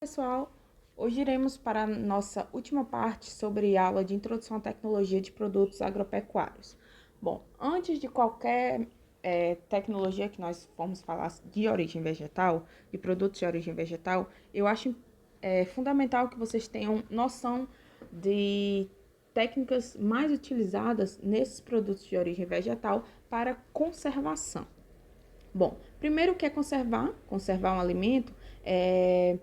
Pessoal, hoje iremos para a nossa última parte sobre a aula de Introdução à Tecnologia de Produtos Agropecuários. Bom, antes de qualquer tecnologia que nós formos falar de origem vegetal, de produtos de origem vegetal, eu acho fundamental que vocês tenham noção de técnicas mais utilizadas nesses produtos de origem vegetal para conservação. Bom, primeiro o que é conservar? Conservar um alimento é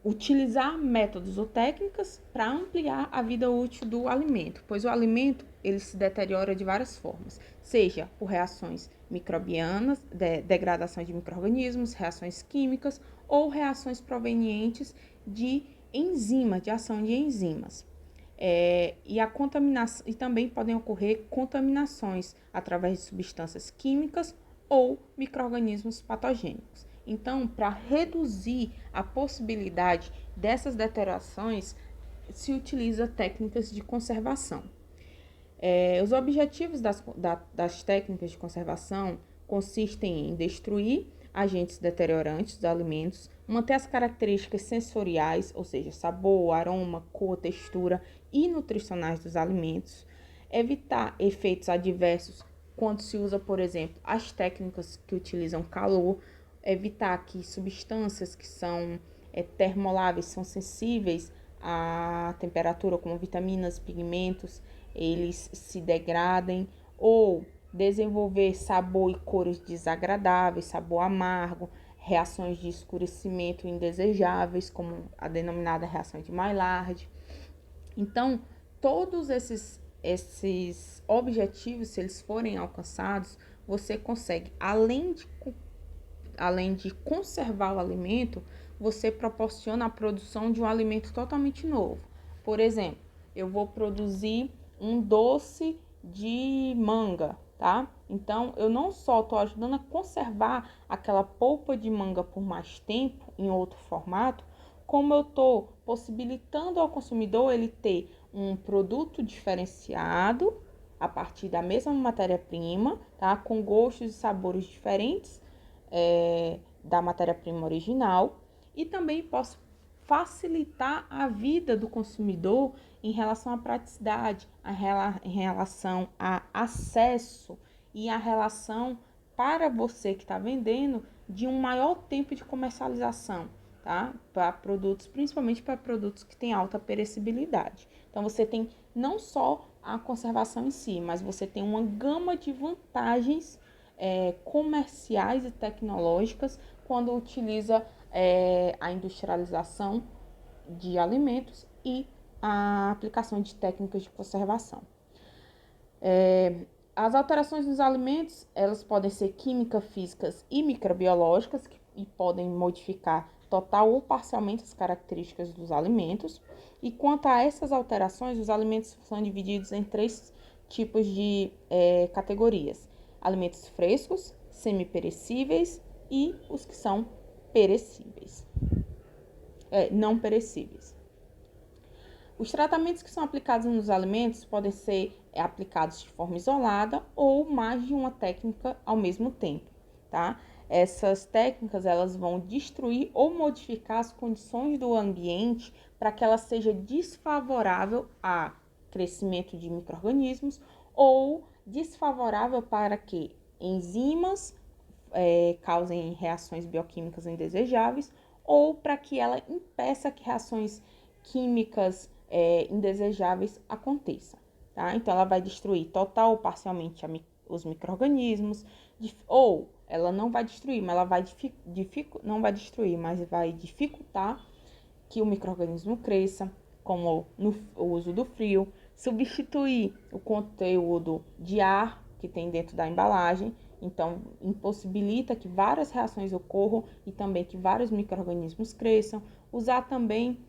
utilizar métodos ou técnicas para ampliar a vida útil do alimento, pois o alimento ele se deteriora de várias formas, seja por reações microbianas, degradação de micro-organismos, reações químicas ou reações provenientes de enzima, de ação de enzimas. E a contaminação, e também podem ocorrer contaminações através de substâncias químicas ou micro-organismos patogênicos. Então, para reduzir a possibilidade dessas deteriorações, se utiliza técnicas de conservação. Os objetivos das técnicas de conservação consistem em destruir agentes deteriorantes dos alimentos, manter as características sensoriais, ou seja, sabor, aroma, cor, textura e nutricionais dos alimentos, evitar efeitos adversos quando se usa, por exemplo, as técnicas que utilizam calor, evitar que substâncias que são termoláveis, são sensíveis à temperatura, como vitaminas, pigmentos, eles se degradem, ou desenvolver sabor e cores desagradáveis, sabor amargo, reações de escurecimento indesejáveis, como a denominada reação de Maillard. Então, todos esses objetivos, se eles forem alcançados, você consegue, além de conservar o alimento, você proporciona a produção de um alimento totalmente novo. Por exemplo, eu vou produzir um doce de manga, tá? Então, eu não só estou ajudando a conservar aquela polpa de manga por mais tempo em outro formato, como eu estou possibilitando ao consumidor ele ter um produto diferenciado a partir da mesma matéria-prima, tá? Com gostos e sabores diferentes da matéria-prima original, e também posso facilitar a vida do consumidor em relação à praticidade, em relação a acesso e a relação para você que está vendendo de um maior tempo de comercialização, tá? Para produtos, principalmente para produtos que têm alta perecibilidade. Então você tem não só a conservação em si, mas você tem uma gama de vantagens comerciais e tecnológicas quando utiliza a industrialização de alimentos e a aplicação de técnicas de conservação. As alterações nos alimentos, elas podem ser químicas, físicas e microbiológicas e podem modificar total ou parcialmente as características dos alimentos. E quanto a essas alterações, os alimentos são divididos em três tipos de categorias: alimentos frescos, semi-perecíveis e os que são perecíveis, não perecíveis. Os tratamentos que são aplicados nos alimentos podem ser aplicados de forma isolada ou mais de uma técnica ao mesmo tempo, tá? Essas técnicas elas vão destruir ou modificar as condições do ambiente para que ela seja desfavorável a crescimento de micro-organismos ou desfavorável para que enzimas causem reações bioquímicas indesejáveis ou para que ela impeça que reações químicas indesejáveis aconteçam, tá? Então, ela vai destruir total ou parcialmente os micro-organismos, ou ela não vai destruir, mas ela vai não vai destruir, mas vai dificultar que o micro-organismo cresça, como no uso do frio, substituir o conteúdo de ar que tem dentro da embalagem, então impossibilita que várias reações ocorram e também que vários micro-organismos cresçam, usar também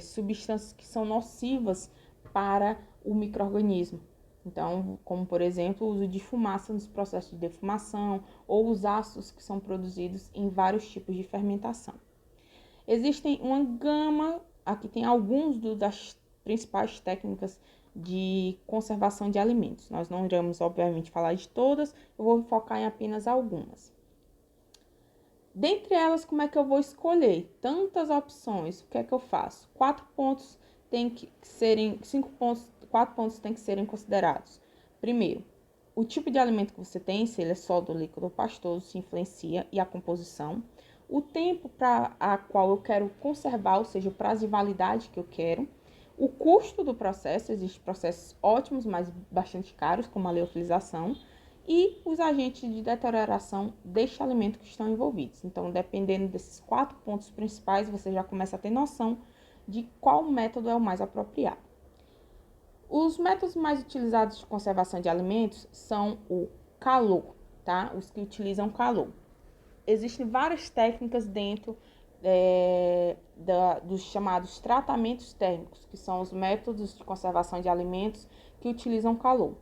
substâncias que são nocivas para o micro-organismo. Então, como por exemplo, o uso de fumaça nos processos de defumação ou os ácidos que são produzidos em vários tipos de fermentação. Existem uma gama, aqui tem alguns das principais técnicas de conservação de alimentos. Nós não iremos, obviamente, falar de todas, eu vou focar em apenas algumas. Dentre elas, como é que eu vou escolher? Tantas opções, o que é que eu faço? 4 pontos tem que serem, 5 pontos, 4 pontos tem que serem considerados. Primeiro, o tipo de alimento que você tem, se ele é sólido, líquido ou pastoso, se influencia, e a composição. O tempo para a qual eu quero conservar, ou seja, o prazo de validade que eu quero. O custo do processo, existem processos ótimos, mas bastante caros, como a liofilização, e os agentes de deterioração deste alimento que estão envolvidos. Então, dependendo desses 4 pontos principais, você já começa a ter noção de qual método é o mais apropriado. Os métodos mais utilizados de conservação de alimentos são o calor, tá? Os que utilizam calor. Existem várias técnicas dentro dos chamados tratamentos térmicos, que são os métodos de conservação de alimentos que utilizam calor.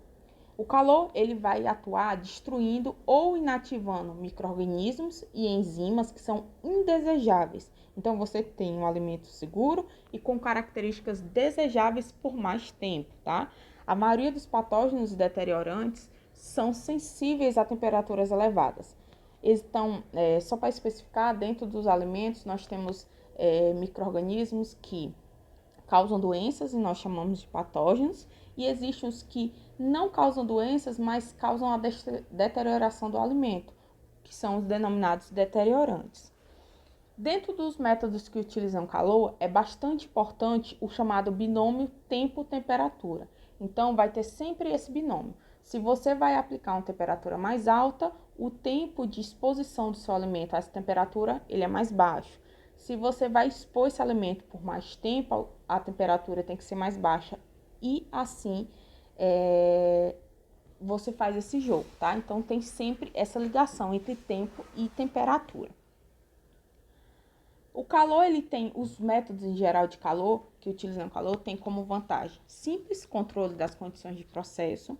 O calor ele vai atuar destruindo ou inativando micro-organismos e enzimas que são indesejáveis. Então você tem um alimento seguro e com características desejáveis por mais tempo, tá? A maioria dos patógenos e deteriorantes são sensíveis a temperaturas elevadas. Então, só para especificar, dentro dos alimentos nós temos micro-organismos que causam doenças e nós chamamos de patógenos, e existem os que não causam doenças, mas causam a deterioração do alimento, que são os denominados deteriorantes. Dentro dos métodos que utilizam calor, é bastante importante o chamado binômio tempo-temperatura. Então, vai ter sempre esse binômio. Se você vai aplicar uma temperatura mais alta, o tempo de exposição do seu alimento a essa temperatura ele é mais baixo. Se você vai expor esse alimento por mais tempo, a temperatura tem que ser mais baixa. E assim, você faz esse jogo, tá? Então, tem sempre essa ligação entre tempo e temperatura. O calor, ele tem, os métodos em geral de calor, que utilizam calor, tem como vantagem simples controle das condições de processo,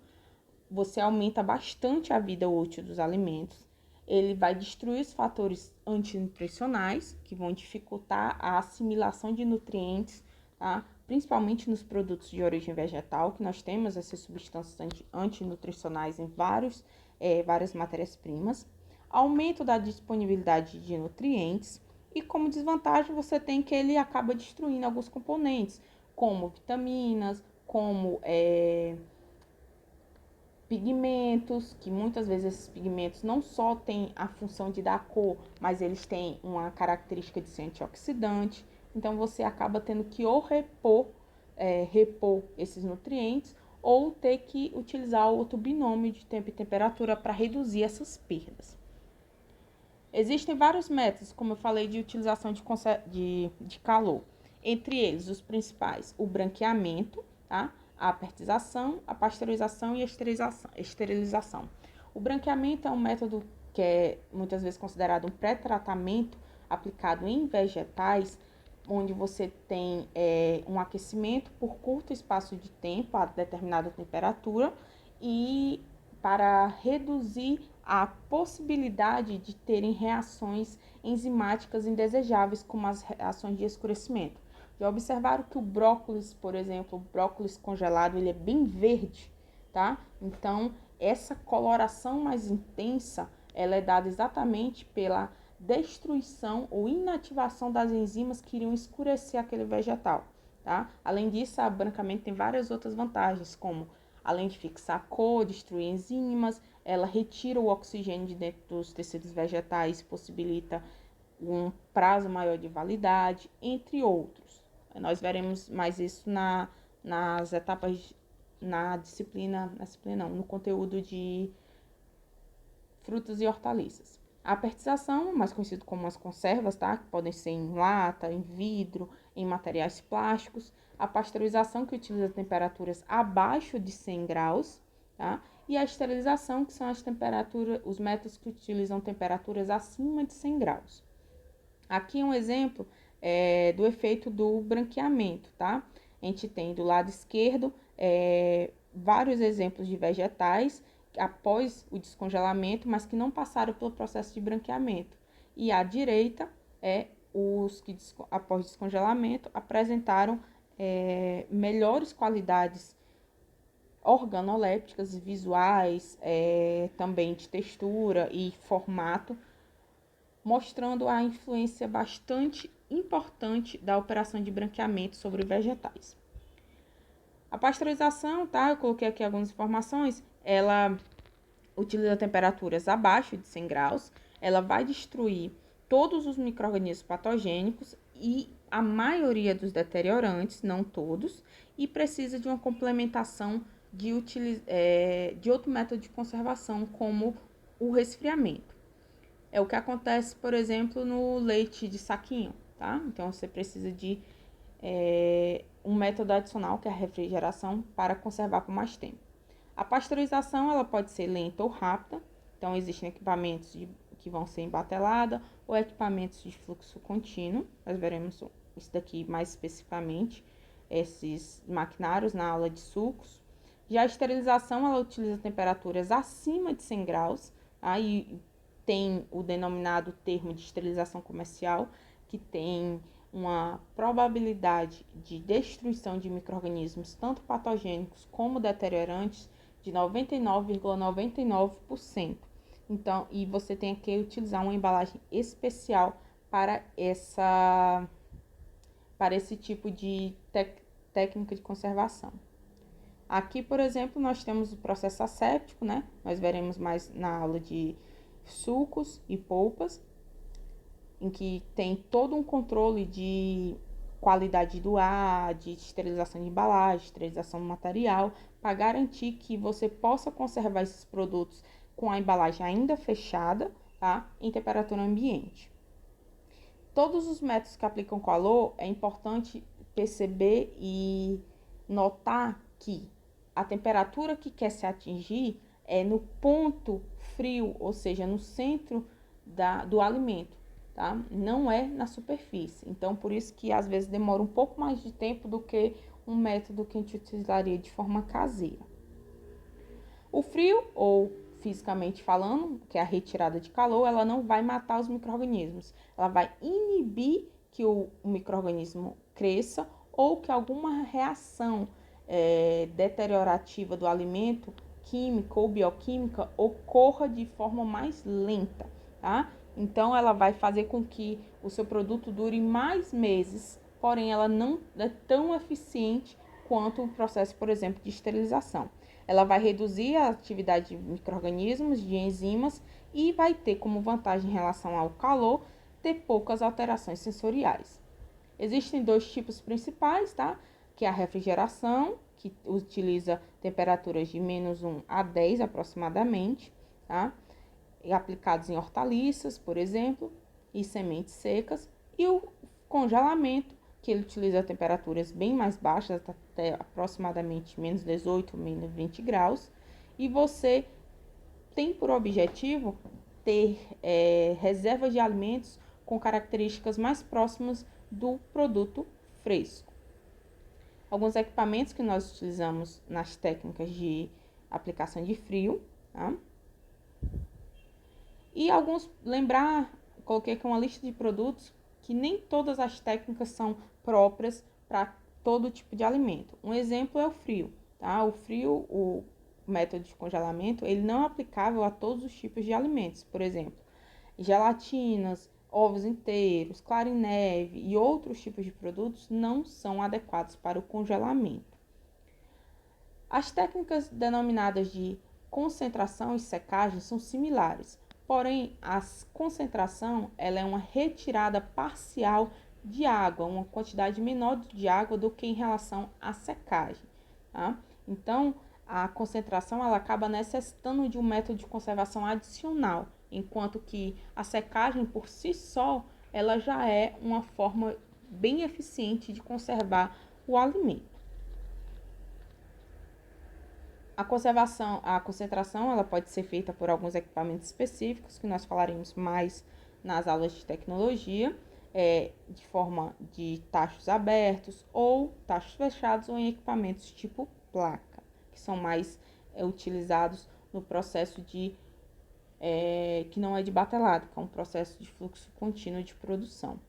você aumenta bastante a vida útil dos alimentos, ele vai destruir os fatores antinutricionais, que vão dificultar a assimilação de nutrientes, tá? Principalmente nos produtos de origem vegetal, que nós temos essas substâncias antinutricionais em várias matérias-primas, aumento da disponibilidade de nutrientes, e como desvantagem você tem que ele acaba destruindo alguns componentes, como vitaminas, como pigmentos, que muitas vezes esses pigmentos não só têm a função de dar cor, mas eles têm uma característica de ser antioxidante. Então você acaba tendo que ou repor esses nutrientes, ou ter que utilizar outro binômio de tempo e temperatura para reduzir essas perdas. Existem vários métodos, como eu falei, de utilização de calor. Entre eles, os principais, o branqueamento, tá? A apertização, a pasteurização e a esterilização. O branqueamento é um método que é muitas vezes considerado um pré-tratamento aplicado em vegetais, onde você tem um aquecimento por curto espaço de tempo, a determinada temperatura, e para reduzir a possibilidade de terem reações enzimáticas indesejáveis, como as reações de escurecimento. Já observaram que o brócolis, por exemplo, o brócolis congelado, ele é bem verde, tá? Então, essa coloração mais intensa, ela é dada exatamente pela destruição ou inativação das enzimas que iriam escurecer aquele vegetal, tá? Além disso, o branqueamento tem várias outras vantagens, como além de fixar a cor, destruir enzimas, ela retira o oxigênio de dentro dos tecidos vegetais, possibilita um prazo maior de validade, entre outros. Nós veremos mais isso nas etapas, no conteúdo de frutas e hortaliças. A apertização, mais conhecido como as conservas, tá? Que podem ser em lata, em vidro, em materiais plásticos. A pasteurização, que utiliza temperaturas abaixo de 100 graus, tá? E a esterilização, que são os métodos que utilizam temperaturas acima de 100 graus. Aqui um exemplo do efeito do branqueamento, tá? A gente tem do lado esquerdo vários exemplos de vegetais após o descongelamento, mas que não passaram pelo processo de branqueamento. E à direita os que após descongelamento apresentaram melhores qualidades organolépticas, visuais, também de textura e formato mostrando a influência bastante importante da operação de branqueamento sobre vegetais. A pasteurização, tá? Eu coloquei aqui algumas informações. Ela utiliza temperaturas abaixo de 100 graus. Ela vai destruir todos os micro-organismos patogênicos e a maioria dos deteriorantes, não todos, e precisa de uma complementação de outro método de conservação, como o resfriamento. É o que acontece, por exemplo, no leite de saquinho, tá? Então, você precisa de um método adicional, que é a refrigeração, para conservar por mais tempo. A pasteurização, ela pode ser lenta ou rápida. Então, existem equipamentos que vão ser em batelada ou equipamentos de fluxo contínuo. Nós veremos isso daqui mais especificamente, esses maquinários na aula de sucos. Já a esterilização, ela utiliza temperaturas acima de 100 graus, aí tem o denominado termo de esterilização comercial, que tem uma probabilidade de destruição de micro-organismos, tanto patogênicos como deteriorantes, de 99,99%. Então, e você tem que utilizar uma embalagem especial para esse tipo de técnica de conservação. Aqui, por exemplo, nós temos o processo asséptico, né? Nós veremos mais na aula de sucos e polpas, em que tem todo um controle de qualidade do ar, de esterilização de embalagem, esterilização do material, para garantir que você possa conservar esses produtos com a embalagem ainda fechada, tá? Em temperatura ambiente. Todos os métodos que aplicam calor, é importante perceber e notar que a temperatura que quer se atingir é no ponto frio, ou seja, no centro do alimento, tá? Não é na superfície. Então, por isso que às vezes demora um pouco mais de tempo do que um método que a gente utilizaria de forma caseira. O frio, ou fisicamente falando, que é a retirada de calor, ela não vai matar os micro-organismos. Ela vai inibir que o micro-organismo cresça ou que alguma reação deteriorativa do alimento, química ou bioquímica, ocorra de forma mais lenta, tá? Então, ela vai fazer com que o seu produto dure mais meses, porém, ela não é tão eficiente quanto o processo, por exemplo, de esterilização. Ela vai reduzir a atividade de micro-organismos, de enzimas, e vai ter como vantagem em relação ao calor, ter poucas alterações sensoriais. Existem dois tipos principais, tá? Que é a refrigeração, que utiliza temperaturas de -1 a 10 aproximadamente, tá? E aplicados em hortaliças, por exemplo, e sementes secas. E o congelamento, que ele utiliza temperaturas bem mais baixas, até aproximadamente -18, -20 graus. E você tem por objetivo ter reservas de alimentos com características mais próximas do produto fresco. Alguns equipamentos que nós utilizamos nas técnicas de aplicação de frio, tá? E coloquei aqui uma lista de produtos que nem todas as técnicas são próprias para todo tipo de alimento. Um exemplo é o frio, tá? O frio, o método de congelamento, ele não é aplicável a todos os tipos de alimentos. Por exemplo, gelatinas, ovos inteiros, clara em neve e outros tipos de produtos não são adequados para o congelamento. As técnicas denominadas de concentração e secagem são similares, porém a concentração ela é uma retirada parcial de água, uma quantidade menor de água do que em relação à secagem, tá? Então, a concentração ela acaba necessitando de um método de conservação adicional, enquanto que a secagem por si só, ela já é uma forma bem eficiente de conservar o alimento. A concentração, ela pode ser feita por alguns equipamentos específicos, que nós falaremos mais nas aulas de tecnologia, de forma de tachos abertos ou tachos fechados, ou em equipamentos tipo placa, que são mais utilizados no processo que não é de batelado, que é um processo de fluxo contínuo de produção.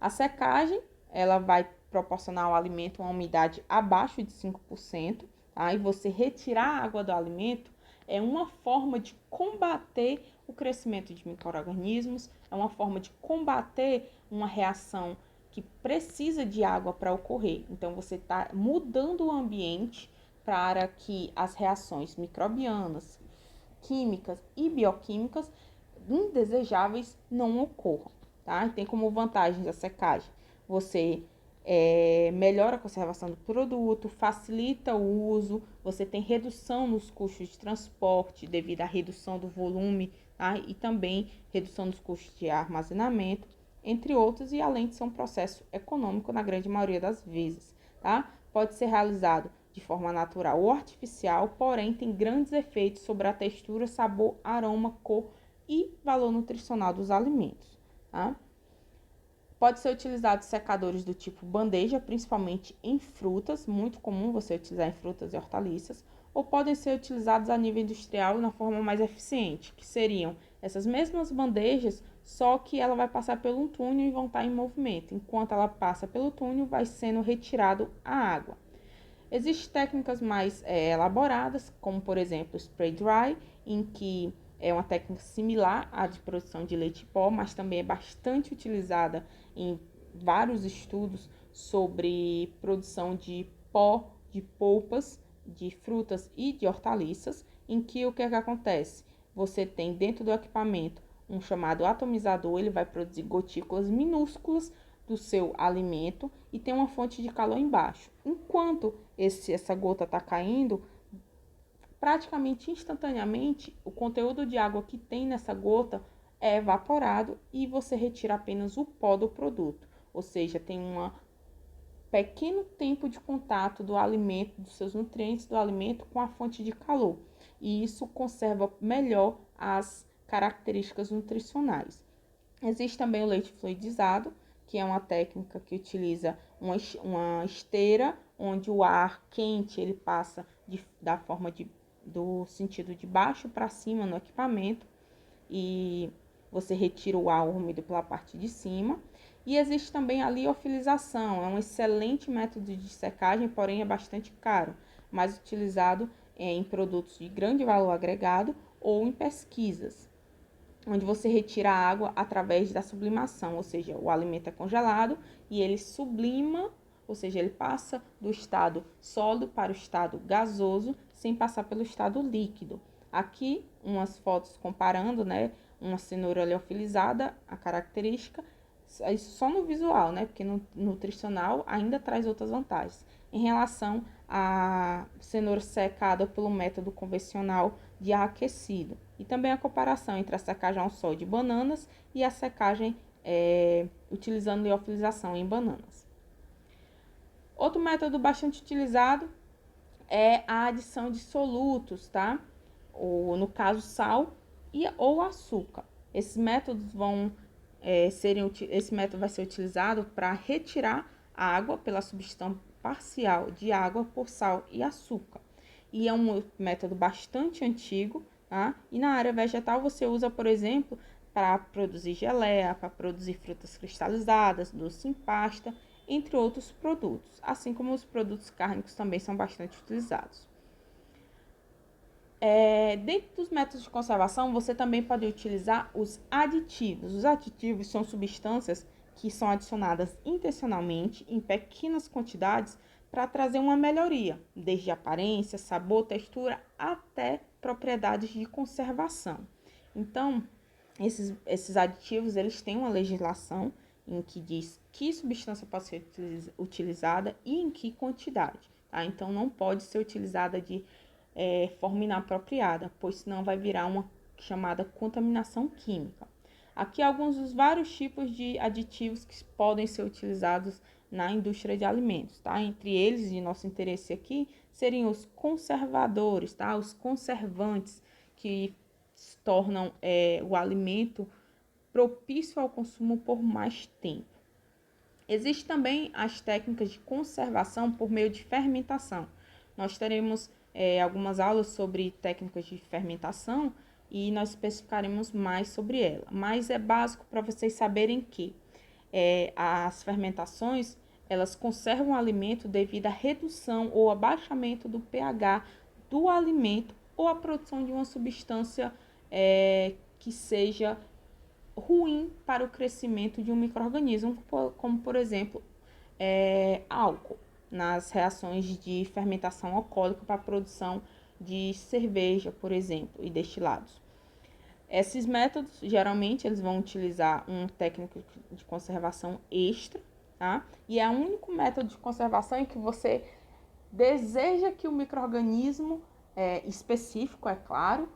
A secagem, ela vai proporcionar ao alimento uma umidade abaixo de 5%, tá? E você retirar a água do alimento é uma forma de combater o crescimento de micro-organismos, é uma forma de combater uma reação que precisa de água para ocorrer. Então, você está mudando o ambiente para que as reações microbianas, químicas e bioquímicas indesejáveis não ocorram, tá? Tem como vantagem a secagem. Você melhora a conservação do produto, facilita o uso, você tem redução nos custos de transporte devido à redução do volume, tá? E também redução dos custos de armazenamento, entre outros, e além de ser um processo econômico na grande maioria das vezes, tá? Pode ser realizado de forma natural ou artificial, porém tem grandes efeitos sobre a textura, sabor, aroma, cor e valor nutricional dos alimentos, tá? Pode ser utilizado secadores do tipo bandeja, principalmente em frutas, muito comum você utilizar em frutas e hortaliças, ou podem ser utilizados a nível industrial na forma mais eficiente, que seriam essas mesmas bandejas, só que ela vai passar pelo túnel e vão estar em movimento. Enquanto ela passa pelo túnel, vai sendo retirado a água. Existem técnicas mais elaboradas, como por exemplo o spray dry, em que é uma técnica similar à de produção de leite em pó, mas também é bastante utilizada em vários estudos sobre produção de pó de polpas de frutas e de hortaliças, em que o que acontece? Você tem dentro do equipamento um chamado atomizador, ele vai produzir gotículas minúsculas do seu alimento e tem uma fonte de calor embaixo. Enquanto essa gota está caindo, praticamente instantaneamente, o conteúdo de água que tem nessa gota é evaporado e você retira apenas o pó do produto. Ou seja, tem um pequeno tempo de contato do alimento, dos seus nutrientes do alimento com a fonte de calor. E isso conserva melhor as características nutricionais. Existe também o leite fluidizado, que é uma técnica que utiliza uma esteira, onde o ar quente ele passa da forma do sentido de baixo para cima no equipamento e você retira o ar úmido pela parte de cima. E existe também a liofilização, é um excelente método de secagem, porém é bastante caro, mais utilizado em produtos de grande valor agregado ou em pesquisas, onde você retira a água através da sublimação, ou seja, o alimento é congelado e ele sublima, ou seja, ele passa do estado sólido para o estado gasoso, sem passar pelo estado líquido. Aqui, umas fotos comparando, né, uma cenoura liofilizada, a característica, isso só no visual, né, porque no nutricional ainda traz outras vantagens. Em relação à cenoura secada pelo método convencional de ar aquecido. E também a comparação entre a secagem ao sol de bananas e a secagem utilizando liofilização em bananas. Outro método bastante utilizado é a adição de solutos, tá? Ou, no caso, sal ou açúcar. Esses métodos esse método vai ser utilizado para retirar a água pela substituição parcial de água por sal e açúcar. E é um método bastante antigo, tá? E na área vegetal você usa, por exemplo, para produzir geleia, para produzir frutas cristalizadas, doce em pasta, entre outros produtos, assim como os produtos cárnicos também são bastante utilizados. Dentro dos métodos de conservação, você também pode utilizar os aditivos. Os aditivos são substâncias que são adicionadas intencionalmente em pequenas quantidades para trazer uma melhoria, desde aparência, sabor, textura, até propriedades de conservação. Então, esses aditivos, eles têm uma legislação em que diz que substância pode ser utilizada e em que quantidade, tá? Então, não pode ser utilizada de forma inapropriada, pois senão vai virar uma chamada contaminação química. Aqui alguns dos vários tipos de aditivos que podem ser utilizados na indústria de alimentos, tá? Entre eles, de nosso interesse aqui, seriam os conservadores, tá? Os conservantes que tornam o alimento propício ao consumo por mais tempo. Existem também as técnicas de conservação por meio de fermentação. Nós teremos algumas aulas sobre técnicas de fermentação e nós especificaremos mais sobre ela. Mas é básico para vocês saberem que as fermentações, elas conservam o alimento devido à redução ou abaixamento do pH do alimento ou à produção de uma substância que seja ruim para o crescimento de um micro-organismo, como por exemplo, álcool, nas reações de fermentação alcoólica para a produção de cerveja, por exemplo, e destilados. Esses métodos, geralmente, eles vão utilizar uma técnica de conservação extra, tá? E é o único método de conservação em que você deseja que o micro-organismo específico, é claro,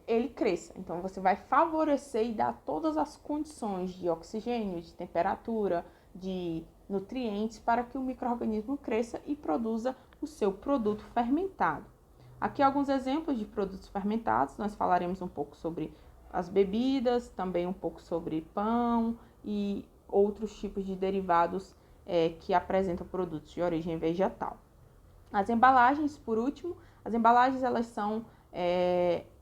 ele cresça. Então, você vai favorecer e dar todas as condições de oxigênio, de temperatura, de nutrientes para que o micro-organismo cresça e produza o seu produto fermentado. Aqui alguns exemplos de produtos fermentados. Nós falaremos um pouco sobre as bebidas, também um pouco sobre pão e outros tipos de derivados que apresentam produtos de origem vegetal. As embalagens, por último, as embalagens elas são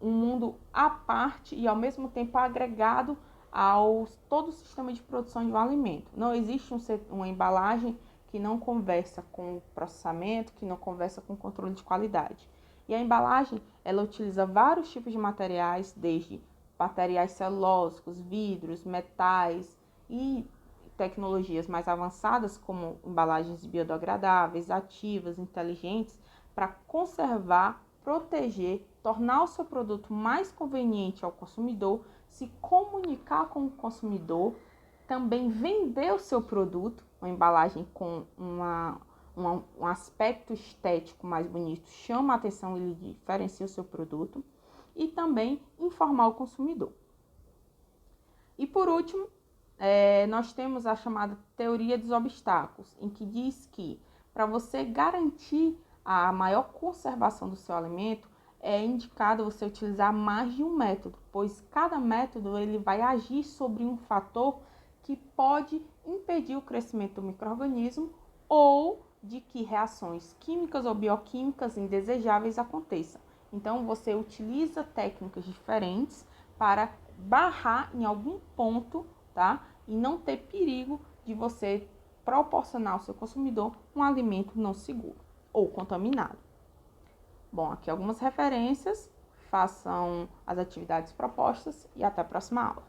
um mundo à parte e ao mesmo tempo agregado ao todo o sistema de produção de um alimento. Não existe uma embalagem que não conversa com o processamento, que não conversa com o controle de qualidade. E a embalagem, ela utiliza vários tipos de materiais, desde materiais celulósicos, vidros, metais e tecnologias mais avançadas, como embalagens biodegradáveis, ativas, inteligentes, para conservar, proteger, tornar o seu produto mais conveniente ao consumidor, se comunicar com o consumidor, também vender o seu produto, uma embalagem com um aspecto estético mais bonito, chama a atenção e diferencia o seu produto, e também informar o consumidor. E por último, nós temos a chamada teoria dos obstáculos, em que diz que para você garantir a maior conservação do seu alimento, é indicado você utilizar mais de um método, pois cada método ele vai agir sobre um fator que pode impedir o crescimento do micro-organismo ou de que reações químicas ou bioquímicas indesejáveis aconteçam. Então, você utiliza técnicas diferentes para barrar em algum ponto, tá? E não ter perigo de você proporcionar ao seu consumidor um alimento não seguro ou contaminado. Bom, aqui algumas referências, façam as atividades propostas e até a próxima aula.